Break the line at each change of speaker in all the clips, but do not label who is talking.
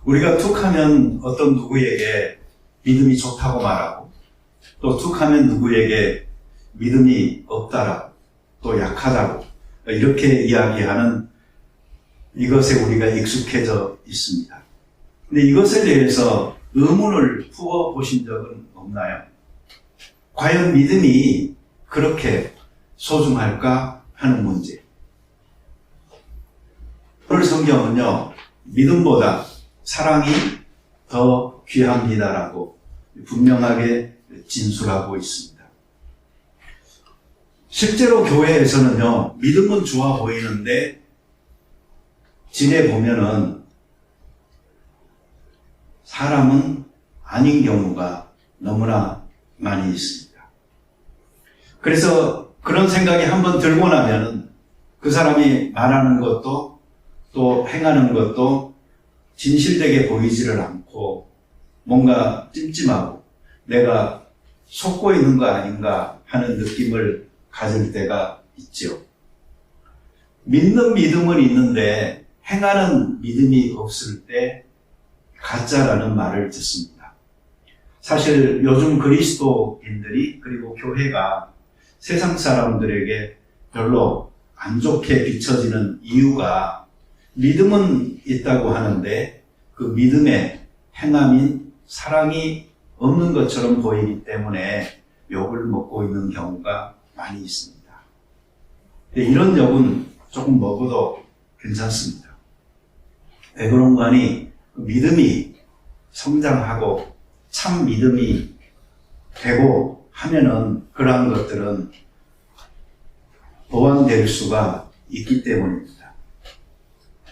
우리가 툭 하면 어떤 누구에게 믿음이 좋다고 말하고, 또 툭 하면 누구에게 믿음이 없다라고, 또 약하다고, 이렇게 이야기하는 이것에 우리가 익숙해져 있습니다. 근데 이것에 대해서 의문을 풀어 보신 적은 없나요? 과연 믿음이 그렇게 소중할까 하는 문제. 오늘 성경은요, 믿음보다 사랑이 더 귀합니다라고 분명하게 진술하고 있습니다. 실제로 교회에서는요, 믿음은 좋아 보이는데 지내보면은 사람은 아닌 경우가 너무나 많이 있습니다. 그래서 그런 생각이 한번 들고 나면은 그 사람이 말하는 것도 또 행하는 것도 진실되게 보이지를 않고 뭔가 찜찜하고 내가 속고 있는 거 아닌가 하는 느낌을 가질 때가 있죠. 믿는 믿음은 있는데 행하는 믿음이 없을 때 가짜라는 말을 듣습니다. 사실 요즘 그리스도인들이 그리고 교회가 세상 사람들에게 별로 안 좋게 비춰지는 이유가 믿음은 있다고 하는데 그 믿음의 행함인 사랑이 없는 것처럼 보이기 때문에 욕을 먹고 있는 경우가 많이 있습니다. 이런 욕은 조금 먹어도 괜찮습니다. 왜 그런가 하니 믿음이 성장하고 참 믿음이 되고 하면은 그러한 것들은 보완될 수가 있기 때문입니다.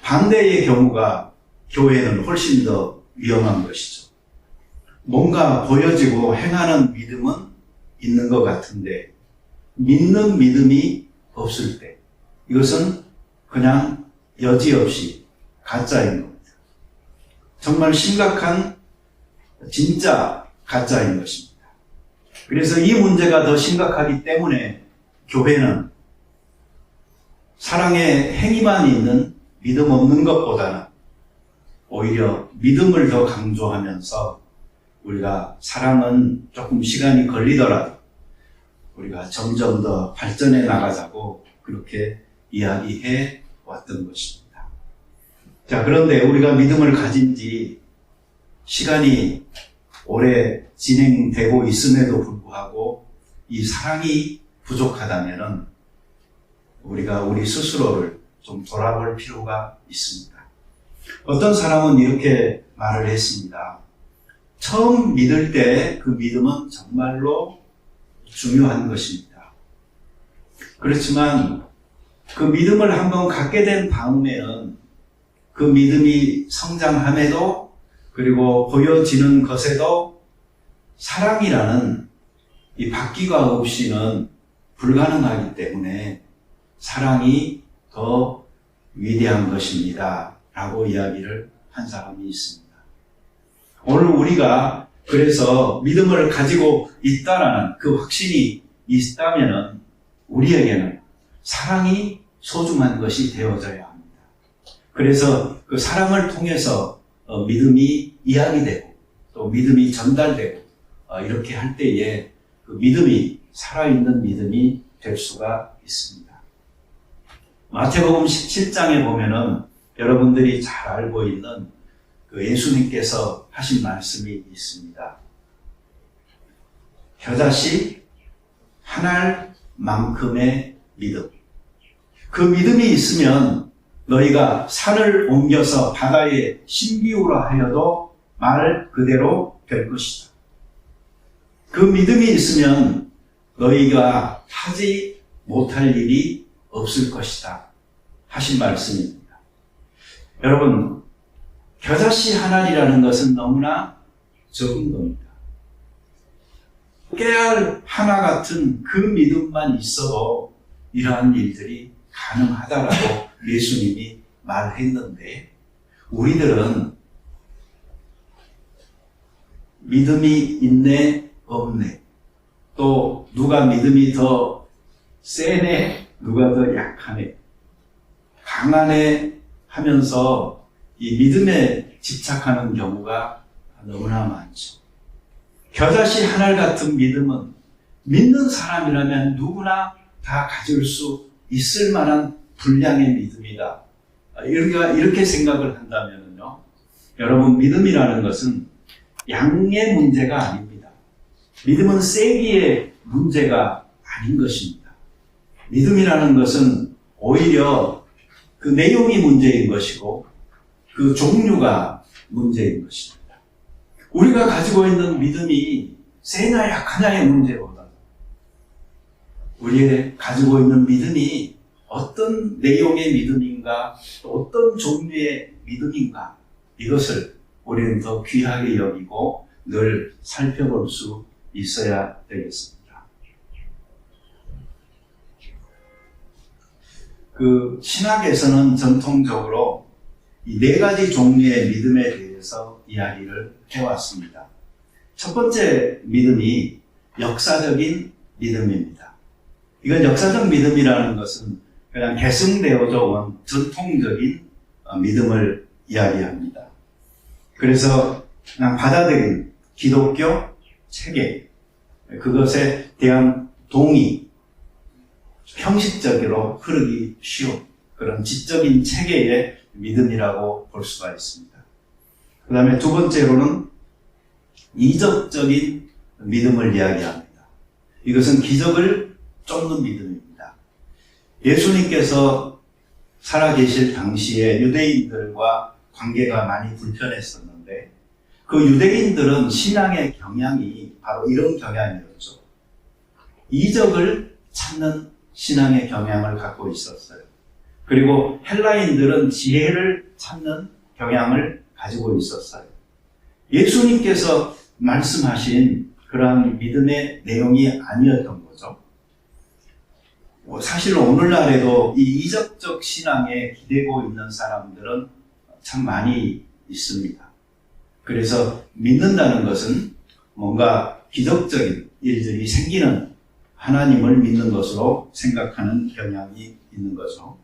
반대의 경우가 교회는 훨씬 더 위험한 것이죠. 뭔가 보여지고 행하는 믿음은 있는 것 같은데 믿는 믿음이 없을 때 이것은 그냥 여지없이 가짜인 겁니다. 정말 심각한 진짜 가짜인 것입니다. 그래서 이 문제가 더 심각하기 때문에 교회는 사랑의 행위만 있는 믿음 없는 것보다는 오히려 믿음을 더 강조하면서 우리가 사랑은 조금 시간이 걸리더라도 우리가 점점 더 발전해 나가자고 그렇게 이야기해 왔던 것입니다. 자, 그런데 우리가 믿음을 가진 지 시간이 오래 진행되고 있음에도 불구하고 이 사랑이 부족하다면은 우리가 우리 스스로를 좀 돌아볼 필요가 있습니다. 어떤 사람은 이렇게 말을 했습니다. 처음 믿을 때 그 믿음은 정말로 중요한 것입니다. 그렇지만 그 믿음을 한번 갖게 된 다음에는 그 믿음이 성장함에도 그리고 보여지는 것에도 사랑이라는 이 바퀴가 없이는 불가능하기 때문에 사랑이 더 위대한 것입니다. 라고 이야기를 한 사람이 있습니다. 오늘 우리가 그래서 믿음을 가지고 있다라는 그 확신이 있다면은 우리에게는 사랑이 소중한 것이 되어져야 합니다. 그래서 그 사랑을 통해서 믿음이 이야기되고 또 믿음이 전달되고 이렇게 할 때에 그 믿음이 살아있는 믿음이 될 수가 있습니다. 마태복음 17장에 보면은 여러분들이 잘 알고 있는 그 예수님께서 하신 말씀이 있습니다. 겨자씨 한 알만큼의 믿음. 그 믿음이 있으면 너희가 산을 옮겨서 바다에 심기우라 하여도 말 그대로 될 것이다. 그 믿음이 있으면 너희가 하지 못할 일이 없을 것이다. 하신 말씀입니다. 여러분, 겨자씨 한 알이라는 것은 너무나 적은 겁니다. 깨알 하나 같은 그 믿음만 있어도 이러한 일들이 가능하다라고 예수님이 말했는데 우리들은 믿음이 있네 없네 또 누가 믿음이 더 세네 누가 더 약하네 강하네 하면서 이 믿음에 집착하는 경우가 너무나 많죠. 겨자씨 하늘 같은 믿음은 믿는 사람이라면 누구나 다 가질 수 있을 만한 분량의 믿음이다. 이렇게 생각을 한다면요. 여러분, 믿음이라는 것은 양의 문제가 아닙니다. 믿음은 세기의 문제가 아닌 것입니다. 믿음이라는 것은 오히려 그 내용이 문제인 것이고 그 종류가 문제인 것입니다. 우리가 가지고 있는 믿음이 세나 약하냐의 문제보다 우리의 가지고 있는 믿음이 어떤 내용의 믿음인가, 또 어떤 종류의 믿음인가, 이것을 우리는 더 귀하게 여기고 늘 살펴볼 수 있어야 되겠습니다. 그 신학에서는 전통적으로 이 네 가지 종류의 믿음에 대해서 이야기를 해왔습니다. 첫 번째 믿음이 역사적인 믿음입니다. 이건 역사적 믿음이라는 것은 그냥 계승되어져 온 전통적인 믿음을 이야기합니다. 그래서 그냥 받아들인 기독교 체계, 그것에 대한 동의, 형식적으로 흐르기 쉬운 그런 지적인 체계의 믿음이라고 볼 수가 있습니다. 그 다음에 두 번째로는 이적적인 믿음을 이야기합니다. 이것은 기적을 쫓는 믿음입니다. 예수님께서 살아계실 당시에 유대인들과 관계가 많이 불편했었는데 그 유대인들은 신앙의 경향이 바로 이런 경향이었죠. 이적을 찾는 신앙의 경향을 갖고 있었어요. 그리고 헬라인들은 지혜를 찾는 경향을 가지고 있었어요. 예수님께서 말씀하신 그러한 믿음의 내용이 아니었던 거죠. 사실 오늘날에도 이 이적적 신앙에 기대고 있는 사람들은 참 많이 있습니다. 그래서 믿는다는 것은 뭔가 기적적인 일들이 생기는 하나님을 믿는 것으로 생각하는 경향이 있는 거죠.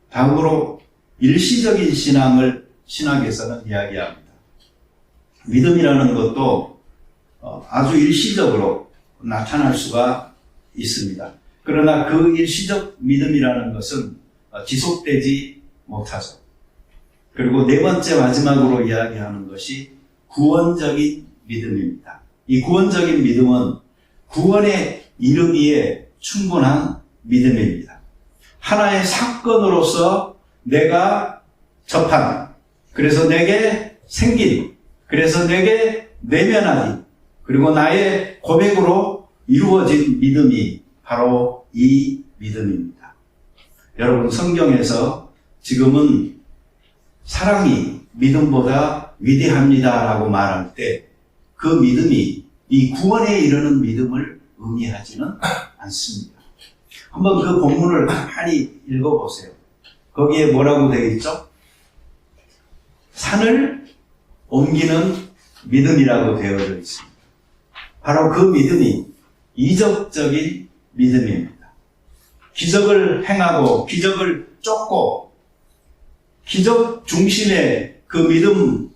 다음으로 일시적인 신앙을 신학에서는 이야기합니다. 믿음이라는 것도 아주 일시적으로 나타날 수가 있습니다. 그러나 그 일시적 믿음이라는 것은 지속되지 못하죠. 그리고 네 번째 마지막으로 이야기하는 것이 구원적인 믿음입니다. 이 구원적인 믿음은 구원에 이르기에 충분한 믿음입니다. 하나의 사건으로서 내가 접한, 그래서 내게 생긴, 그래서 내게 내면하니, 그리고 나의 고백으로 이루어진 믿음이 바로 이 믿음입니다. 여러분, 성경에서 지금은 사랑이 믿음보다 위대합니다라고 말할 때 그 믿음이 이 구원에 이르는 믿음을 의미하지는 않습니다. 한번 그 본문을 많이 읽어보세요. 거기에 뭐라고 되어 있죠? 산을 옮기는 믿음이라고 되어져 있습니다. 바로 그 믿음이 이적적인 믿음입니다. 기적을 행하고 기적을 쫓고 기적 중심의 그 믿음,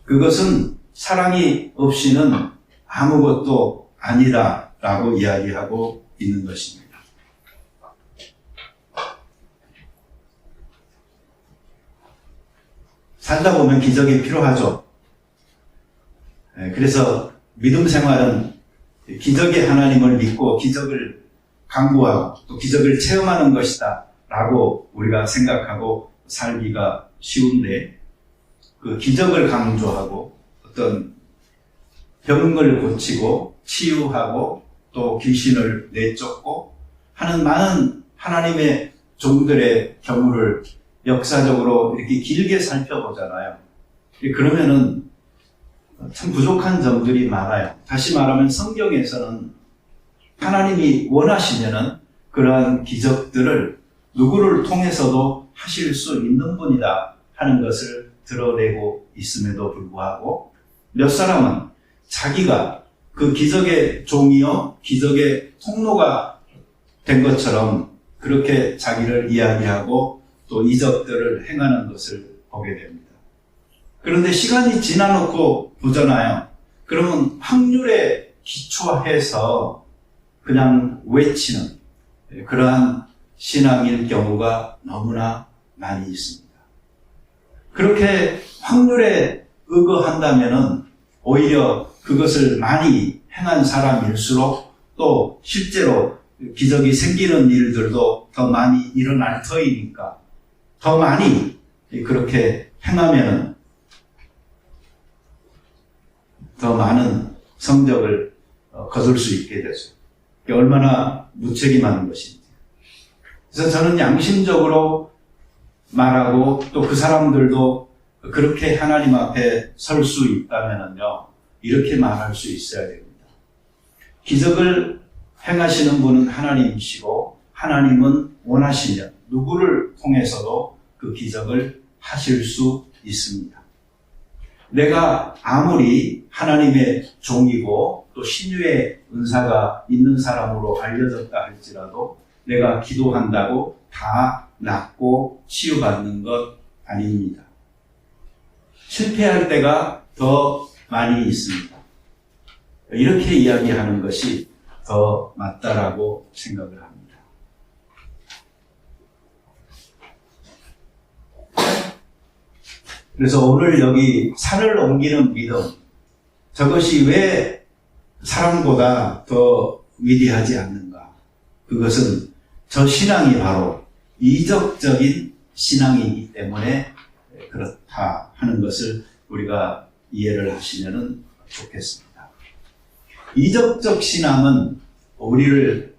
그것은 사랑이 없이는 아무것도 아니다라고 이야기하고 있는 것입니다. 살다 보면 기적이 필요하죠. 그래서 믿음 생활은 기적의 하나님을 믿고 기적을 강구하고 또 기적을 체험하는 것이다 라고 우리가 생각하고 살기가 쉬운데, 그 기적을 강조하고 어떤 병을 고치고 치유하고 또 귀신을 내쫓고 하는 많은 하나님의 종들의 경우를 역사적으로 이렇게 길게 살펴보잖아요. 그러면은 참 부족한 점들이 많아요. 다시 말하면 성경에서는 하나님이 원하시면은 그러한 기적들을 누구를 통해서도 하실 수 있는 분이다 하는 것을 드러내고 있음에도 불구하고 몇 사람은 자기가 그 기적의 종이요, 기적의 통로가 된 것처럼 그렇게 자기를 이야기하고 또 이적들을 행하는 것을 보게 됩니다. 그런데 시간이 지나놓고 보잖아요. 그러면 확률에 기초해서 그냥 외치는 그러한 신앙일 경우가 너무나 많이 있습니다. 그렇게 확률에 의거한다면은 오히려 그것을 많이 행한 사람일수록 또 실제로 기적이 생기는 일들도 더 많이 일어날 터이니까 더 많이 그렇게 행하면은 더 많은 성적을 거둘 수 있게 되죠. 얼마나 무책임한 것인지. 그래서 저는 양심적으로 말하고 또 그 사람들도 그렇게 하나님 앞에 설 수 있다면요, 이렇게 말할 수 있어야 됩니다. 기적을 행하시는 분은 하나님이시고 하나님은 원하시면 누구를 통해서도 그 기적을 하실 수 있습니다. 내가 아무리 하나님의 종이고 또 신유의 은사가 있는 사람으로 알려졌다 할지라도 내가 기도한다고 다 낫고 치유받는 것 아닙니다. 실패할 때가 더 많이 있습니다. 이렇게 이야기하는 것이 더 맞다라고 생각을 합니다. 그래서 오늘 여기 산을 옮기는 믿음, 저것이 왜 사람보다 더 위대하지 않는가? 그것은 저 신앙이 바로 이적적인 신앙이기 때문에 그렇다 하는 것을 우리가 이해를 하시면 좋겠습니다. 이적적 신앙은 우리를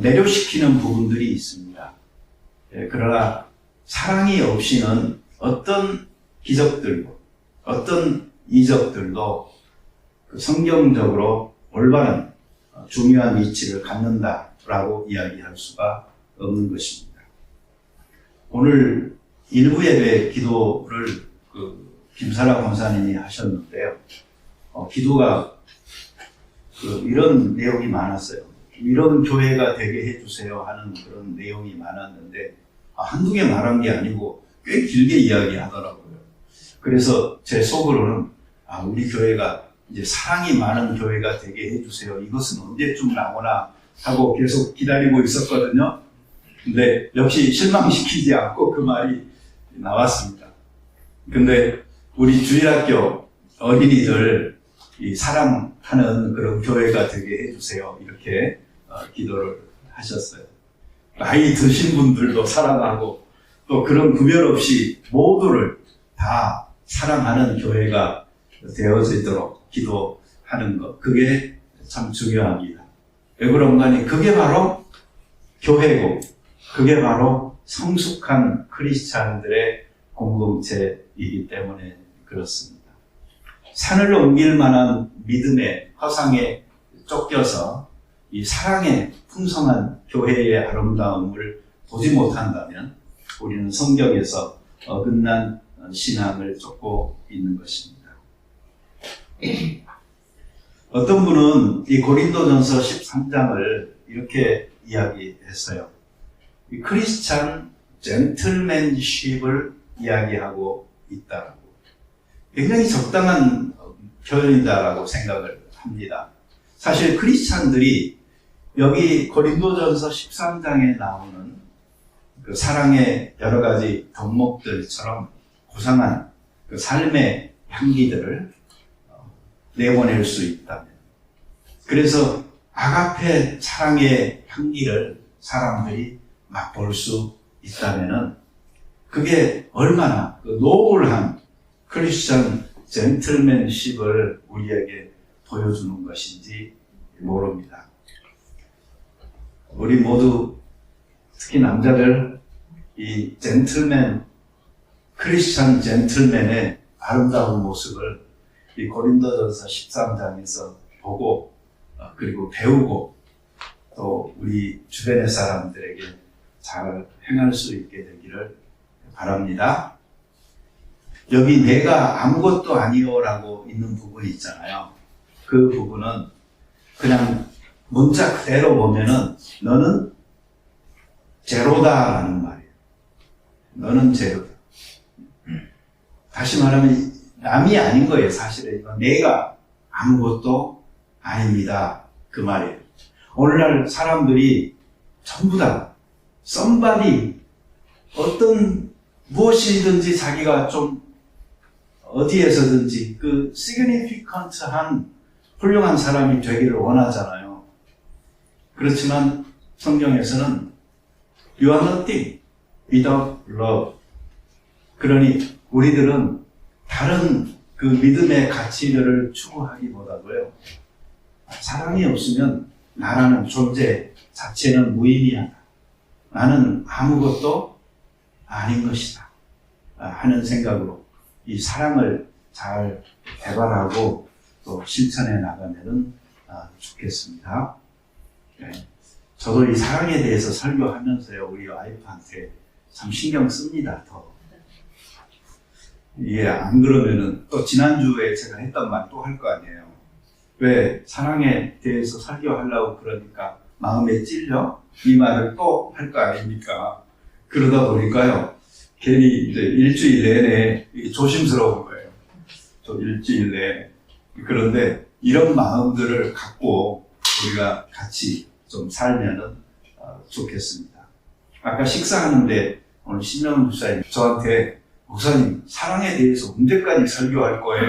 매료시키는 부분들이 있습니다. 그러나 사랑이 없이는 어떤 기적들도 어떤 이적들도 성경적으로 올바른 중요한 위치를 갖는다라고 이야기할 수가 없는 것입니다. 오늘 일부 예배 기도를 김사라 권사님이 하셨는데요. 기도가 이런 내용이 많았어요. 이런 교회가 되게 해주세요 하는 그런 내용이 많았는데 한두 개 말한 게 아니고 꽤 길게 이야기하더라고요. 그래서 제 속으로는 우리 교회가 이제 사랑이 많은 교회가 되게 해주세요. 이것은 언제쯤 나오나 하고 계속 기다리고 있었거든요. 근데 역시 실망시키지 않고 그 말이 나왔습니다. 근데 우리 주일학교 어린이들 사랑하는 그런 교회가 되게 해주세요. 이렇게 기도를 하셨어요. 나이 드신 분들도 사랑하고 또 그런 구별 없이 모두를 다 사랑하는 교회가 되어지도록 기도하는 것, 그게 참 중요합니다. 왜 그런가니 그게 바로 교회고 그게 바로 성숙한 크리스찬들의 공동체이기 때문에 그렇습니다. 산을 옮길 만한 믿음의 허상에 쫓겨서 이 사랑의 풍성한 교회의 아름다움을 보지 못한다면 우리는 성경에서 어긋난 신앙을 쫓고 있는 것입니다. 어떤 분은 이 고린도전서 13장을 이렇게 이야기했어요. 이 크리스찬 젠틀맨십을 이야기하고 있다고. 굉장히 적당한 표현이다라고 생각을 합니다. 사실 크리스찬들이 여기 고린도전서 13장에 나오는 그 사랑의 여러 가지 덕목들처럼 고상한 그 삶의 향기들을 내보낼 수 있다면, 그래서 아가페 사랑의 향기를 사람들이 맛볼 수 있다면은 그게 얼마나 그 노블한 크리스천 젠틀맨십을 우리에게 보여주는 것인지 모릅니다. 우리 모두 특히 남자들 이 젠틀맨, 크리스천 젠틀맨의 아름다운 모습을 이 고린도전서 13장에서 보고 그리고 배우고 또 우리 주변의 사람들에게 잘 행할 수 있게 되기를 바랍니다. 여기 내가 아무것도 아니요라고 있는 부분이 있잖아요. 그 부분은 그냥 문자 그대로 보면은 너는 제로다라는 말이에요. 너는 제로다. 다시 말하면 남이 아닌 거예요. 사실은 이건 내가 아무것도 아닙니다. 그 말이에요. 오늘날 사람들이 전부 다 somebody 어떤 무엇이든지 자기가 좀 어디에서든지 그 significant한 훌륭한 사람이 되기를 원하잖아요. 그렇지만 성경에서는 you are nothing without love. 그러니 우리들은 다른 그 믿음의 가치를 추구하기보다도요, 사랑이 없으면 나라는 존재 자체는 무의미하다. 나는 아무것도 아닌 것이다. 하는 생각으로 이 사랑을 잘 개발하고 또 실천해 나가면은 좋겠습니다. 네. 저도 이 사랑에 대해서 설교하면서요, 우리 와이프한테 참 신경 씁니다, 더. 이게 안 그러면은 또 지난주에 제가 했던 말 또 할 거 아니에요. 왜 사랑에 대해서 설교하려고 그러니까 마음에 찔려? 이 말을 또 할 거 아닙니까? 그러다 보니까요, 괜히 이제 일주일 내내 조심스러운 거예요. 저 일주일 내내. 그런데 이런 마음들을 갖고 우리가 같이 좀 살면은 좋겠습니다. 아까 식사하는데 오늘 신명훈 목사님 저한테 목사님 사랑에 대해서 언제까지 설교할 거예요?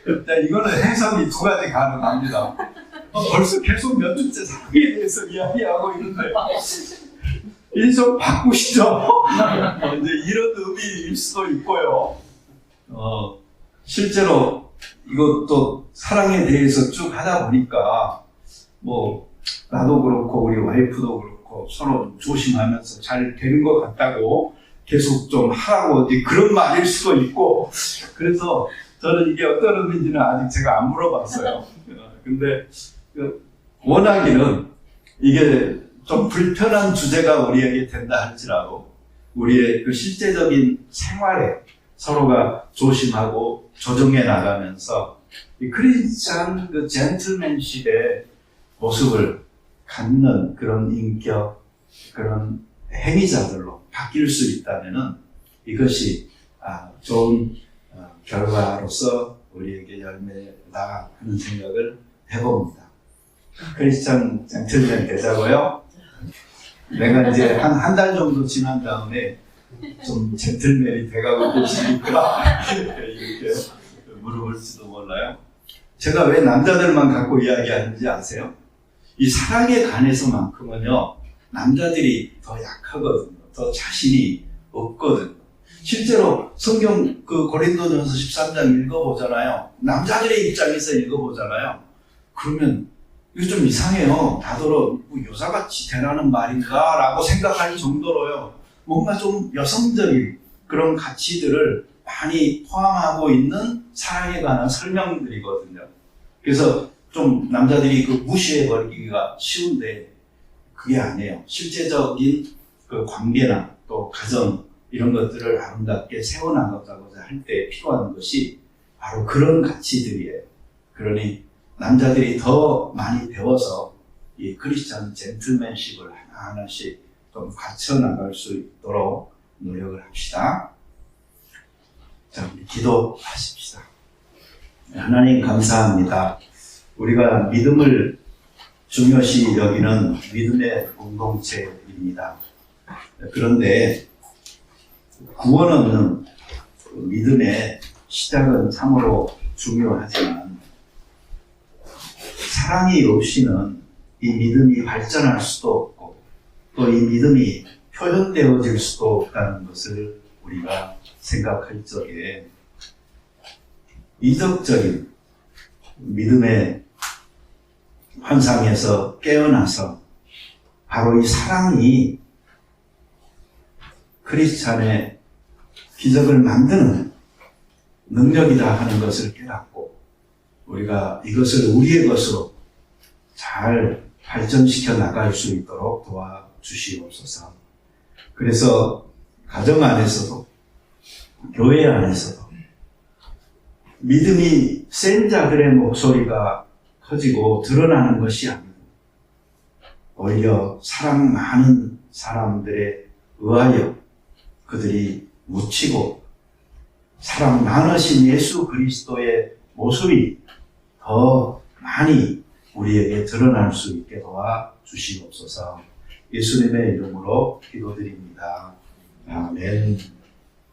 일단 이거는 해석이 두 가지 가능합니다. 벌써 계속 몇 주째 사랑에 대해서 이야기하고 있는데 이제 좀 바꾸시죠. 이제 이런 의미일 수도 있고요. 실제로 이것도 사랑에 대해서 쭉 하다 보니까 뭐 나도 그렇고 우리 와이프도 그렇고 서로 조심하면서 잘 되는 것 같다고 계속 좀 하라고 그런 말일 수도 있고, 그래서 저는 이게 어떤 의미인지는 아직 제가 안 물어봤어요. 근데 원하기는 이게 좀 불편한 주제가 우리에게 된다 할지라도 우리의 그 실제적인 생활에 서로가 조심하고 조정해 나가면서 이 크리스찬 그 젠틀맨십의 모습을 갖는 그런 인격, 그런 행위자들로 바뀔 수 있다면은 이것이 좋은 결과로서 우리에게 열매다 하는 생각을 해봅니다. 크리스찬 젠틀맨 되자고요. 내가 이제 한 달 정도 지난 다음에 좀 젠틀맨이 돼가고 계시니까 이렇게 물어볼지도 몰라요. 제가 왜 남자들만 갖고 이야기하는지 아세요? 이 사랑에 관해서만큼은요, 남자들이 더 약하거든요. 더 자신이 없거든요. 실제로 성경 그 고린도전서 13장 읽어보잖아요. 남자들의 입장에서 읽어보잖아요. 그러면 이거 좀 이상해요. 나더러 뭐 여자같이 되라는 말인가? 라고 생각할 정도로요. 뭔가 좀 여성적인 그런 가치들을 많이 포함하고 있는 사랑에 관한 설명들이거든요. 그래서 좀 남자들이 그 무시해버리기가 쉬운데 그게 아니에요. 실제적인 그 관계나 또 가정 이런 것들을 아름답게 세워나가고자 할 때 필요한 것이 바로 그런 가치들이에요. 그러니 남자들이 더 많이 배워서 이 크리스찬 젠틀맨십을 하나하나씩 좀 갖춰나갈 수 있도록 노력을 합시다. 자, 우리 기도하십시다. 하나님 감사합니다. 우리가 믿음을 중요시 여기는 믿음의 공동체입니다. 그런데 구원 없는 믿음의 시작은 참으로 중요하지만 사랑이 없이는 이 믿음이 발전할 수도 없고 또 이 믿음이 표현되어질 수도 없다는 것을 우리가 생각할 적에 이덕적인 믿음의 환상에서 깨어나서 바로 이 사랑이 크리스찬의 기적을 만드는 능력이다 하는 것을 깨닫고 우리가 이것을 우리의 것으로 잘 발전시켜 나갈 수 있도록 도와주시옵소서. 그래서 가정 안에서도 교회 안에서도 믿음이 센 자들의 목소리가 커지고 드러나는 것이 아니고 오히려 사랑 많은 사람들에 의하여 그들이 묻히고 사랑 많으신 예수 그리스도의 모습이 더 많이 우리에게 드러날 수 있게 도와 주시옵소서. 예수님의 이름으로 기도드립니다. 아멘.